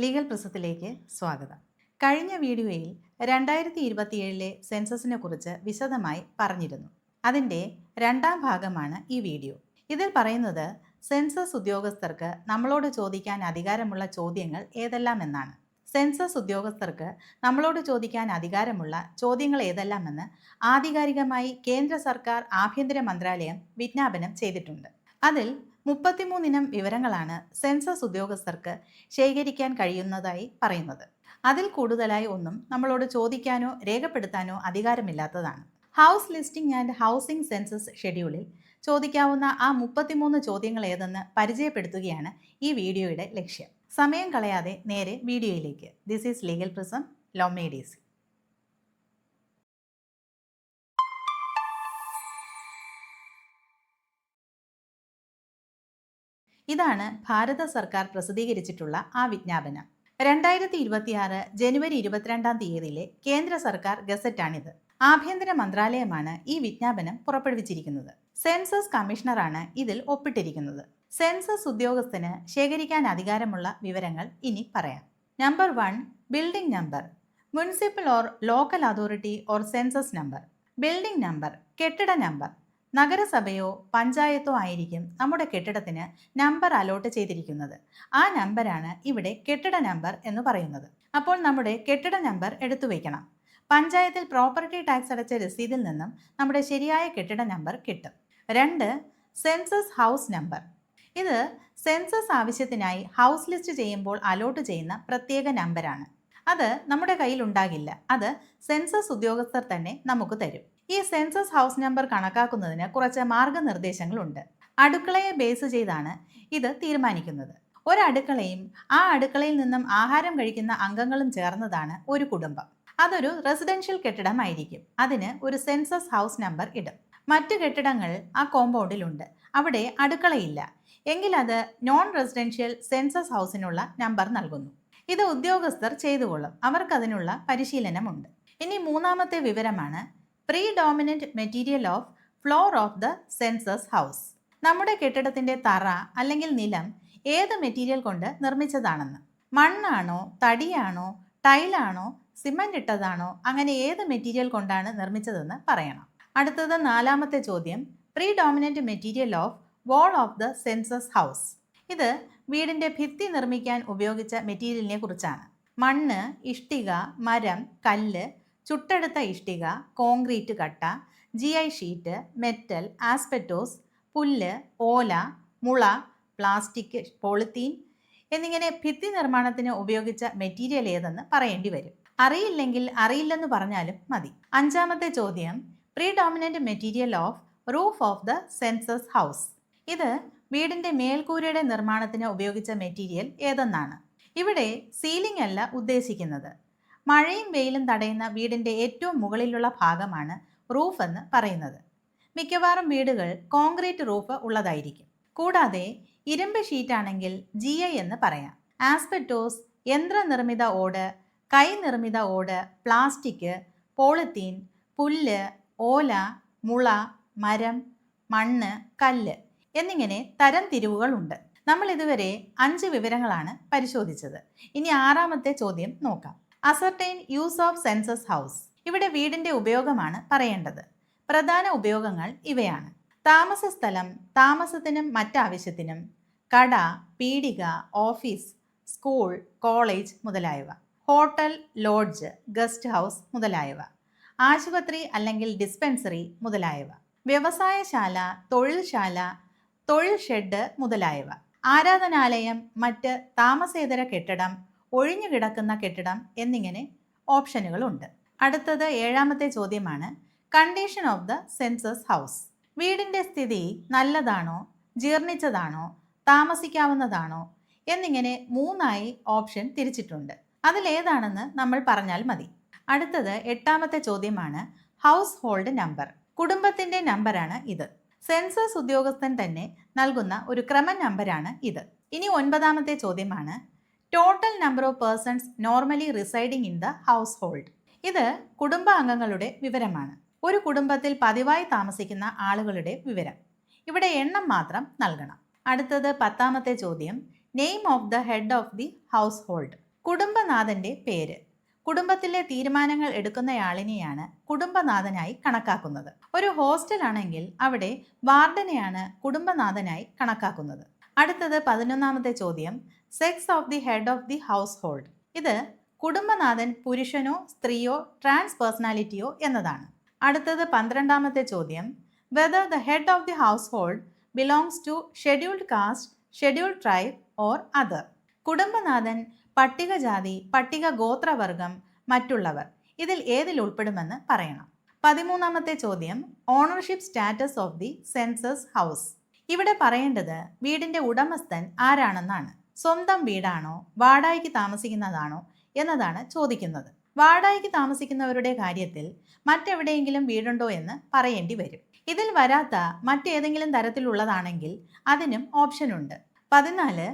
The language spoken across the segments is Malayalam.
ലീഗൽ പ്രസത്തിലേക്ക് സ്വാഗതം. കഴിഞ്ഞ വീഡിയോയിൽ 2027 സെൻസസിനെ കുറിച്ച് വിശദമായി പറഞ്ഞിരുന്നു. അതിൻ്റെ രണ്ടാം ഭാഗമാണ് ഈ വീഡിയോ. ഇതിൽ പറയുന്നത് സെൻസസ് ഉദ്യോഗസ്ഥർക്ക് നമ്മളോട് ചോദിക്കാൻ അധികാരമുള്ള ചോദ്യങ്ങൾ ഏതെല്ലാം എന്നാണ്. സെൻസസ് ഉദ്യോഗസ്ഥർക്ക് നമ്മളോട് ചോദിക്കാൻ അധികാരമുള്ള ചോദ്യങ്ങൾ ഏതെല്ലാമെന്ന് ആധികാരികമായി കേന്ദ്ര സർക്കാർ ആഭ്യന്തര മന്ത്രാലയം വിജ്ഞാപനം ചെയ്തിട്ടുണ്ട്. അതിൽ 33 ഇനം വിവരങ്ങളാണ് സെൻസസ് ഉദ്യോഗസ്ഥർക്ക് ശേഖരിക്കാൻ കഴിയുന്നതായി പറയുന്നത്. അതിൽ കൂടുതലായി ഒന്നും നമ്മളോട് ചോദിക്കാനോ രേഖപ്പെടുത്താനോ അധികാരമില്ലാത്തതാണ്. House listing and housing census ഷെഡ്യൂളിൽ ചോദിക്കാവുന്ന ആ 33 ചോദ്യങ്ങൾ ഏതെന്ന് പരിചയപ്പെടുത്തുകയാണ് ഈ വീഡിയോയുടെ ലക്ഷ്യം. സമയം കളയാതെ നേരെ വീഡിയോയിലേക്ക്. This is legal prism, law made easy. ഇതാണ് ഭാരത സർക്കാർ പ്രസിദ്ധീകരിച്ചിട്ടുള്ള ആ വിജ്ഞാപനം. 2026 ജനുവരി 22 കേന്ദ്ര സർക്കാർ ഗസറ്റാണിത്. ആഭ്യന്തര മന്ത്രാലയമാണ് ഈ വിജ്ഞാപനം പുറപ്പെടുവിച്ചിരിക്കുന്നത്. സെൻസസ് കമ്മീഷണറാണ് ഇതിൽ ഒപ്പിട്ടിരിക്കുന്നത്. സെൻസസ് ഉദ്യോഗസ്ഥന് ശേഖരിക്കാൻ അധികാരമുള്ള വിവരങ്ങൾ ഇനി പറയാം. Number 1, building number, municipal or local authority or census number. Building number, കെട്ടിട നമ്പർ. നഗരസഭയോ പഞ്ചായത്തോ ആയിരിക്കും നമ്മുടെ കെട്ടിടത്തിന് നമ്പർ അലോട്ട് ചെയ്തിരിക്കുന്നത്. ആ നമ്പറാണ് ഇവിടെ കെട്ടിട നമ്പർ എന്ന് പറയുന്നത്. അപ്പോൾ നമ്മുടെ കെട്ടിട നമ്പർ എടുത്തു വയ്ക്കണം. പഞ്ചായത്തിൽ പ്രോപ്പർട്ടി ടാക്സ് അടച്ച രസീതിൽ നിന്നും നമ്മുടെ ശരിയായ കെട്ടിട നമ്പർ കിട്ടും. 2, സെൻസസ് ഹൗസ് നമ്പർ. ഇത് സെൻസസ് ആവശ്യത്തിനായി ഹൗസ് ലിസ്റ്റ് ചെയ്യുമ്പോൾ അലോട്ട് ചെയ്യുന്ന പ്രത്യേക നമ്പറാണ്. അത് നമ്മുടെ കയ്യിൽ ഉണ്ടാകില്ല. അത് സെൻസസ് ഉദ്യോഗസ്ഥർ തന്നെ നമുക്ക് തരും. ഈ സെൻസസ് ഹൗസ് നമ്പർ കണക്കാക്കുന്നതിന് കുറച്ച് മാർഗനിർദ്ദേശങ്ങളുണ്ട്. അടുക്കളയെ ബേസ് ചെയ്താണ് ഇത് തീരുമാനിക്കുന്നത്. ഒരടുക്കളയും ആ അടുക്കളയിൽ നിന്നും ആഹാരം കഴിക്കുന്ന അംഗങ്ങളും ചേർന്നതാണ് ഒരു കുടുംബം. അതൊരു റെസിഡൻഷ്യൽ കെട്ടിടമായിരിക്കും. അതിന് ഒരു സെൻസസ് ഹൗസ് നമ്പർ ഇടും. മറ്റു കെട്ടിടങ്ങൾ ആ കോമ്പൗണ്ടിലുണ്ട്. അവിടെ അടുക്കളയില്ല എങ്കിൽ അത് നോൺ റെസിഡൻഷ്യൽ സെൻസസ് ഹൗസിനുള്ള നമ്പർ നൽകുന്നു. ഇത് ഉദ്യോഗസ്ഥർ ചെയ്തുകൊള്ളും. അവർക്കതിനുള്ള പരിശീലനമുണ്ട്. ഇനി മൂന്നാമത്തെ വിവരമാണ് പ്രീഡോമിനന്റ് material of floor of the census house. നമ്മുടെ കെട്ടിടത്തിന്റെ തറ അല്ലെങ്കിൽ നിലം ഏത് മെറ്റീരിയൽ കൊണ്ട് നിർമ്മിച്ചതാണെന്ന്. മണ്ണാണോ, തടിയാണോ, ടൈലാണോ, സിമന്റ് ഇട്ടതാണോ, അങ്ങനെ ഏത് മെറ്റീരിയൽ കൊണ്ടാണ് നിർമ്മിച്ചതെന്ന് പറയണം. അടുത്തത് നാലാമത്തെ ചോദ്യം, പ്രീഡോമിനന്റ് material of wall of the census house. ഇത് വീടിന്റെ ഭിത്തി നിർമ്മിക്കാൻ ഉപയോഗിച്ച മെറ്റീരിയലിനെ കുറിച്ചാണ്. മണ്ണ്, ഇഷ്ടിക, മരം, കല്ല്, ചുട്ടെടുത്ത ഇഷ്ടിക, കോൺക്രീറ്റ് കട്ട, GI ഷീറ്റ്, മെറ്റൽ, ആസ്പെറ്റോസ്, പുല്ല്, ഓല, മുള, പ്ലാസ്റ്റിക്, പോളിത്തീൻ എന്നിങ്ങനെ ഭിത്തി നിർമ്മാണത്തിന് ഉപയോഗിച്ച മെറ്റീരിയൽ ഏതെന്ന് പറയേണ്ടി വരും. അറിയില്ലെങ്കിൽ അറിയില്ലെന്ന് പറഞ്ഞാലും മതി. അഞ്ചാമത്തെ ചോദ്യം, പ്രീഡോമിനന്റ് material of roof of the census house. ഇത് വീടിന്റെ മേൽക്കൂരയുടെ നിർമ്മാണത്തിന് ഉപയോഗിച്ച മെറ്റീരിയൽ ഏതെന്നാണ്. ഇവിടെ സീലിംഗ് അല്ല ഉദ്ദേശിക്കുന്നത്. മഴയും വെയിലും തടയുന്ന വീടിന്റെ ഏറ്റവും മുകളിലുള്ള ഭാഗമാണ് റൂഫ് എന്ന് പറയുന്നത്. മിക്കവാറും വീടുകൾ കോൺക്രീറ്റ് റൂഫ് ഉള്ളതായിരിക്കും. കൂടാതെ ഇരുമ്പ് ഷീറ്റാണെങ്കിൽ GI എന്ന് പറയാം. ആസ്പെറ്റോസ്, യന്ത്രനിർമ്മിത ഓട്, കൈനിർമ്മിത ഓട്, പ്ലാസ്റ്റിക്, പോളിത്തീൻ, പുല്ല്, ഓല, മുള, മരം, മണ്ണ്, കല്ല് എന്നിങ്ങനെ തരം തിരിവുകളുണ്ട്. നമ്മൾ ഇതുവരെ 5 വിവരങ്ങളാണ് പരിശോധിച്ചത്. ഇനി ആറാമത്തെ ചോദ്യം നോക്കാം. Ascertain use of census house. ഇവിടെ വീടിന്റെ ഉപയോഗമാണ് പറയേണ്ടത്. പ്രധാന ഉപയോഗങ്ങൾ ഇവയാണ്: താമസ സ്ഥലം, താമസത്തിനും മറ്റാവശ്യത്തിനും, കട, പീടിക, ഓഫീസ്, സ്കൂൾ, കോളേജ് മുതലായവ, ഹോട്ടൽ, ലോഡ്ജ്, ഗസ്റ്റ് ഹൗസ് മുതലായവ, ആശുപത്രി അല്ലെങ്കിൽ ഡിസ്പെൻസറി മുതലായവ, വ്യവസായശാല, തൊഴിൽശാല, തൊഴിൽ ഷെഡ് മുതലായവ, ആരാധനാലയം, മറ്റ് താമസേതര കെട്ടിടം, ഒഴിഞ്ഞുകിടക്കുന്ന കെട്ടിടം എന്നിങ്ങനെ ഓപ്ഷനുകളുണ്ട്. അടുത്തത് ഏഴാമത്തെ ചോദ്യമാണ് condition of the census house. വീടിന്റെ സ്ഥിതി നല്ലതാണോ, ജീർണിച്ചതാണോ, താമസിക്കാവുന്നതാണോ എന്നിങ്ങനെ 3ആയി ഓപ്ഷൻ തിരിച്ചിട്ടുണ്ട്. അതിലേതാണെന്ന് നമ്മൾ പറഞ്ഞാൽ മതി. അടുത്തത് എട്ടാമത്തെ ചോദ്യമാണ് ഹൗസ് ഹോൾഡ് നമ്പർ. കുടുംബത്തിന്റെ നമ്പറാണ് ഇത്. സെൻസസ് ഉദ്യോഗസ്ഥൻ തന്നെ നൽകുന്ന ഒരു ക്രമ നമ്പറാണ് ഇത്. ഇനി 9ആമത്തെ ചോദ്യമാണ് total number of persons normally residing in the house hold കുടുംബാംഗങ്ങളുടെ വിവരമാണ്. ഒരു കുടുംബത്തിൽ പതിവായി താമസിക്കുന്ന ആളുകളുടെ വിവരം. ഇവിടെ എണ്ണം മാത്രം നൽകണം. അടുത്തത് 10ആമത്തെ ചോദ്യം name of the head of the household. കുടുംബനാഥന്റെ പേര്. കുടുംബത്തിലെ തീരുമാനങ്ങൾ എടുക്കുന്നയാളിനെയാണ് കുടുംബനാഥനായി കണക്കാക്കുന്നത്. ഒരു ഹോസ്റ്റൽ ആണെങ്കിൽ അവിടെ വാർഡനെയാണ് കുടുംബനാഥനായി കണക്കാക്കുന്നത്. അടുത്തത് 11ാമത്തെ ചോദ്യം, sex of the head of the house hold. ഇത് കുടുംബനാഥൻ പുരുഷനോ സ്ത്രീയോ ട്രാൻസ് പേഴ്സണാലിറ്റിയോ എന്നതാണ്. അടുത്തത് 12ാമത്തെ ചോദ്യം, whether the head of the household belongs to scheduled caste, scheduled tribe or other. കുടുംബനാഥൻ പട്ടികജാതി, പട്ടിക ഗോത്രവർഗം, മറ്റുള്ളവർ ഇതിൽ ഏതിൽ ഉൾപ്പെടുമെന്ന് പറയണം. 13ാമത്തെ ചോദ്യം, ownership status of the census house. ഇവിടെ പറയേണ്ടത് വീടിന്റെ ഉടമസ്ഥൻ ആരാണെന്നാണ്. സ്വന്തം വീടാണോ വാടകയ്ക്ക് താമസിക്കുന്നതാണോ എന്നതാണ് ചോദിക്കുന്നത്. വാടകയ്ക്ക് താമസിക്കുന്നവരുടെ കാര്യത്തിൽ മറ്റെവിടെയെങ്കിലും വീടുണ്ടോ എന്ന് പറയേണ്ടി വരും. ഇതിൽ വരാത്ത മറ്റേതെങ്കിലും തരത്തിലുള്ളതാണെങ്കിൽ അതിനും ഓപ്ഷൻ ഉണ്ട്. 14,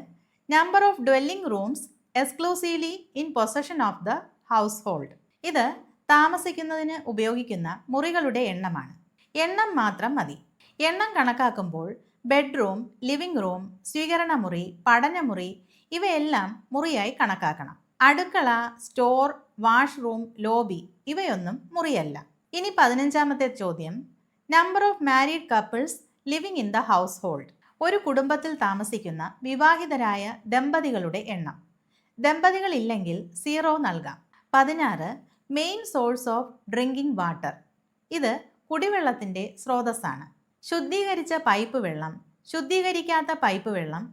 number of dwelling rooms exclusively in possession of the house hold. ഇത് താമസിക്കുന്നതിന് ഉപയോഗിക്കുന്ന മുറികളുടെ എണ്ണമാണ്. എണ്ണം മാത്രം മതി. എണ്ണം കണക്കാക്കുമ്പോൾ ബെഡ്റൂം, ലിവിംഗ് റൂം, സ്വീകരണ മുറി, പഠനമുറി ഇവയെല്ലാം മുറിയായി കണക്കാക്കണം. അടുക്കള, സ്റ്റോർ, വാഷ്റൂം, ലോബി ഇവയൊന്നും മുറിയല്ല. ഇനി 15ാമത്തെ ചോദ്യം, number of married couples living in the house hold. ഒരു കുടുംബത്തിൽ താമസിക്കുന്ന വിവാഹിതരായ ദമ്പതികളുടെ എണ്ണം. ദമ്പതികൾ ഇല്ലെങ്കിൽ 0 നൽകാം. 16, main source of drinking water. ഇത് കുടിവെള്ളത്തിൻ്റെ സ്രോതസ്സാണ്. ശുദ്ധീകരിച്ച പൈപ്പ് വെള്ളം, ശുദ്ധീകരിക്കാത്ത പൈപ്പ് വെള്ളം,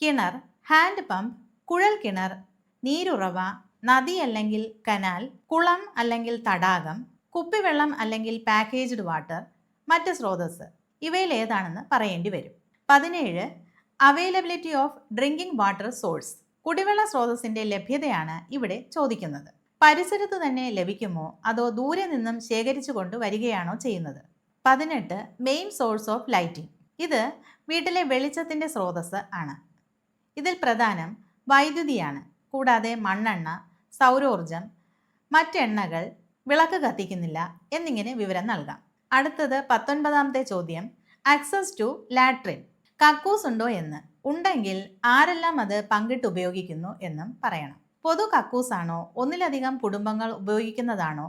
കിണർ, ഹാൻഡ് പമ്പ്, കുഴൽ കിണർ, നീരുറവ, നദി അല്ലെങ്കിൽ കനാൽ, കുളം അല്ലെങ്കിൽ തടാകം, കുപ്പിവെള്ളം അല്ലെങ്കിൽ പാക്കേജ്ഡ് വാട്ടർ, മറ്റ് സ്രോതസ് ഇവയിൽ ഏതാണെന്ന് പറയേണ്ടി വരും. 17, availability of drinking water source. കുടിവെള്ള സ്രോതസ്സിൻ്റെ ലഭ്യതയാണ് ഇവിടെ ചോദിക്കുന്നത്. പരിസരത്ത് തന്നെ ലഭിക്കുമോ അതോ ദൂരെ നിന്നും ശേഖരിച്ചു കൊണ്ട് വരികയാണോ ചെയ്യുന്നത്. 18, മെയിൻ സോഴ്സ് ഓഫ് ലൈറ്റിംഗ്. ഇത് വീട്ടിലെ വെളിച്ചത്തിൻ്റെ സ്രോതസ് ആണ്. ഇതിൽ പ്രധാനം വൈദ്യുതിയാണ്. കൂടാതെ മണ്ണെണ്ണ, സൗരോർജം, മറ്റെണ്ണകൾ, വിളക്ക് കത്തിക്കുന്നില്ല എന്നിങ്ങനെ വിവരം നൽകാം. അടുത്തത് 19ാമത്തെ ചോദ്യം, ആക്സസ് ടു ലാട്രിൻ. കക്കൂസ് ഉണ്ടോ എന്ന്. ഉണ്ടെങ്കിൽ ആരെല്ലാം അത് പങ്കിട്ട് ഉപയോഗിക്കുന്നു എന്നും പറയണം. പൊതു കക്കൂസാണോ, ഒന്നിലധികം കുടുംബങ്ങൾ ഉപയോഗിക്കുന്നതാണോ,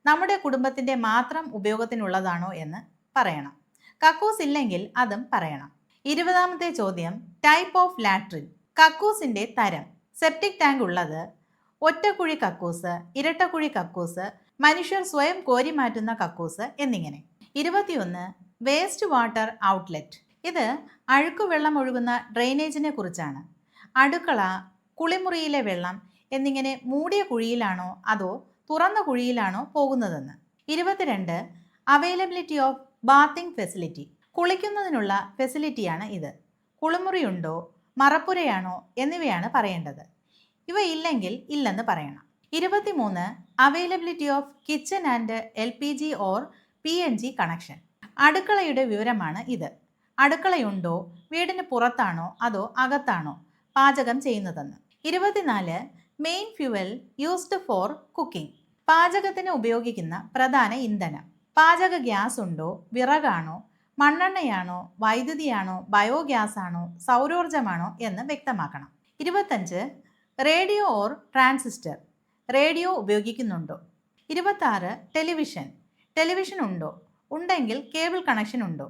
നമ്മുടെ കുടുംബത്തിൻ്റെ മാത്രം ഉപയോഗത്തിനുള്ളതാണോ എന്ന് പറയണം. കക്കൂസ് ഇല്ലെങ്കിൽ അതും പറയണം. 20ാമത്തെ ചോദ്യം, ടൈപ്പ് ഓഫ് ലാട്രിൻ. കക്കൂസിൻ്റെ തരം. സെപ്റ്റിക് ടാങ്ക് ഉള്ളത്, ഒറ്റക്കുഴി കക്കൂസ്, ഇരട്ടക്കുഴി കക്കൂസ്, മനുഷ്യർ സ്വയം കോരി മാറ്റുന്ന കക്കൂസ് എന്നിങ്ങനെ. 21, വേസ്റ്റ് വാട്ടർ ഔട്ട്ലെറ്റ്. ഇത് അഴുക്കുവെള്ളം ഒഴുകുന്ന ഡ്രെയിനേജിനെ കുറിച്ചാണ്. അടുക്കള, കുളിമുറിയിലെ വെള്ളം എന്നിങ്ങനെ മൂടിയ കുഴിയിലാണോ അതോ തുറന്ന കുഴിയിലാണോ പോകുന്നതെന്ന്. 22, അവൈലബിലിറ്റി ഓഫ് ബാത്തിങ് ഫെസിലിറ്റി. കുളിക്കുന്നതിനുള്ള ഫെസിലിറ്റിയാണ് ഇത്. കുളിമുറിയുണ്ടോ, മറപ്പുരയാണോ എന്നിവയാണ് പറയേണ്ടത്. ഇവ ഇല്ലെങ്കിൽ ഇല്ലെന്ന് പറയണം. 23, availability of kitchen and LPG or PNG connection. അടുക്കളയുടെ വിവരമാണ് ഇത്. അടുക്കളയുണ്ടോ, വീടിന് പുറത്താണോ അതോ അകത്താണോ പാചകം ചെയ്യുന്നതെന്ന്. 24, main fuel used for cooking. പാചകത്തിന് ഉപയോഗിക്കുന്ന പ്രധാന ഇന്ധനം. പാചക ഗ്യാസ് ഉണ്ടോ, വിറകാണോ, മണ്ണെണ്ണയാണോ, വൈദ്യുതിയാണോ, ബയോഗ്യാസ് ആണോ, സൗരോർജമാണോ എന്ന് വ്യക്തമാക്കണം. 25, റേഡിയോ ഓർ ട്രാൻസിസ്റ്റർ. റേഡിയോ ഉപയോഗിക്കുന്നുണ്ടോ. 26, ടെലിവിഷൻ. ടെലിവിഷൻ ഉണ്ടോ, ഉണ്ടെങ്കിൽ കേബിൾ കണക്ഷൻ ഉണ്ടോ,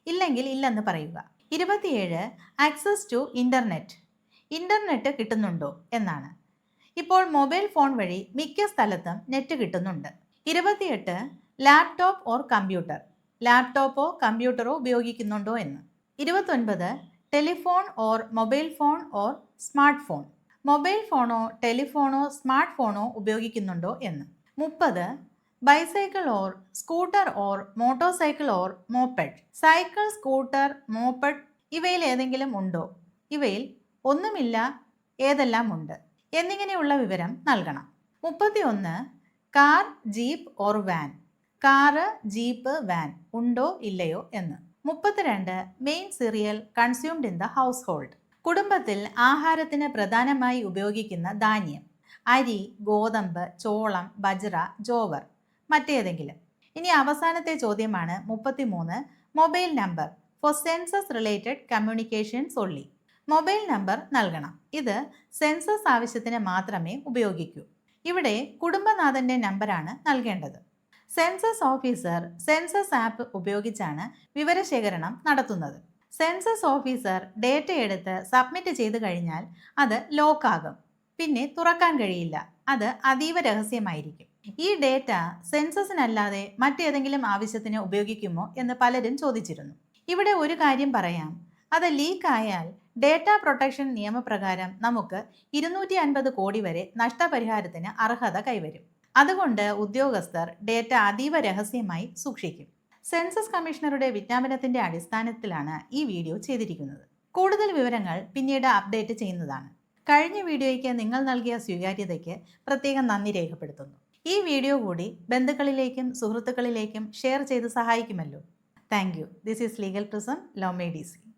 ഇല്ലെങ്കിൽ ഇല്ലെന്ന് പറയുക. 27, ആക്സസ് ടു ഇൻ്റർനെറ്റ്. ഇൻ്റർനെറ്റ് കിട്ടുന്നുണ്ടോ എന്നാണ്. ഇപ്പോൾ മൊബൈൽ ഫോൺ വഴി മിക്ക സ്ഥലത്തും നെറ്റ് കിട്ടുന്നുണ്ട്. 28, ലാപ്ടോപ്പ് ഓർ കമ്പ്യൂട്ടർ. ലാപ്ടോപ്പോ കമ്പ്യൂട്ടറോ ഉപയോഗിക്കുന്നുണ്ടോ എന്ന്. 29, telephone or mobile phone or smart phone. Mobile ഫോണോ ടെലിഫോണോ സ്മാർട്ട് ഫോണോ ഉപയോഗിക്കുന്നുണ്ടോ എന്ന്. 30, bicycle or scooter or motor cycle or moped. Cycle, scooter, moped ഇവയിൽ ഏതെങ്കിലും ഉണ്ടോ, ഇവയിൽ ഒന്നുമില്ല, ഏതെല്ലാം ഉണ്ട് എന്നിങ്ങനെയുള്ള വിവരം നൽകണം. 31, car, jeep or van. Car, jeep, van ഉണ്ടോ ഇല്ലയോ എന്ന്. 32, main serial consumed in the house hold. കുടുംബത്തിൽ ആഹാരത്തിന് പ്രധാനമായി ഉപയോഗിക്കുന്ന ധാന്യം. അരി, ഗോതമ്പ്, ചോളം, ബജ്ര, ജോവർ, മറ്റേതെങ്കിലും. ഇനി അവസാനത്തെ ചോദ്യമാണ് 33, mobile number for census related communications only. Mobile number നൽകണം. ഇത് സെൻസസ് ആവശ്യത്തിന് മാത്രമേ ഉപയോഗിക്കൂ. ഇവിടെ കുടുംബനാഥന്റെ നമ്പറാണ് നൽകേണ്ടത്. സെൻസസ് ഓഫീസർ സെൻസസ് ആപ്പ് ഉപയോഗിച്ചാണ് വിവരശേഖരണം നടത്തുന്നത്. സെൻസസ് ഓഫീസർ ഡേറ്റ എടുത്ത് സബ്മിറ്റ് ചെയ്തു കഴിഞ്ഞാൽ അത് ലോക്കാകും. പിന്നെ തുറക്കാൻ കഴിയില്ല. അത് അതീവ രഹസ്യമായിരിക്കും. ഈ ഡേറ്റ സെൻസസിനല്ലാതെ മറ്റേതെങ്കിലും ആവശ്യത്തിന് ഉപയോഗിക്കുമോ എന്ന് പലരും ചോദിച്ചിരുന്നു. ഇവിടെ ഒരു കാര്യം പറയാം. അത് ലീക്ക് ആയാൽ ഡേറ്റ പ്രൊട്ടക്ഷൻ നിയമപ്രകാരം നമുക്ക് 250 കോടി വരെ നഷ്ടപരിഹാരത്തിന് അർഹത കൈവരും. അതുകൊണ്ട് ഉദ്യോഗസ്ഥർ ഡേറ്റ അതീവ രഹസ്യമായി സൂക്ഷിക്കും. സെൻസസ് കമ്മീഷണറുടെ വിജ്ഞാപനത്തിന്റെ അടിസ്ഥാനത്തിലാണ് ഈ വീഡിയോ ചെയ്തിരിക്കുന്നത്. കൂടുതൽ വിവരങ്ങൾ പിന്നീട് അപ്ഡേറ്റ് ചെയ്യുന്നതാണ്. കഴിഞ്ഞ വീഡിയോയ്ക്ക് നിങ്ങൾ നൽകിയ സ്വീകാര്യതയ്ക്ക് പ്രത്യേകം നന്ദി രേഖപ്പെടുത്തുന്നു. ഈ വീഡിയോ കൂടി ബന്ധുക്കളിലേക്കും സുഹൃത്തുക്കളിലേക്കും ഷെയർ ചെയ്ത് സഹായിക്കുമല്ലോ. Thank you. This is legal prism, law may DC.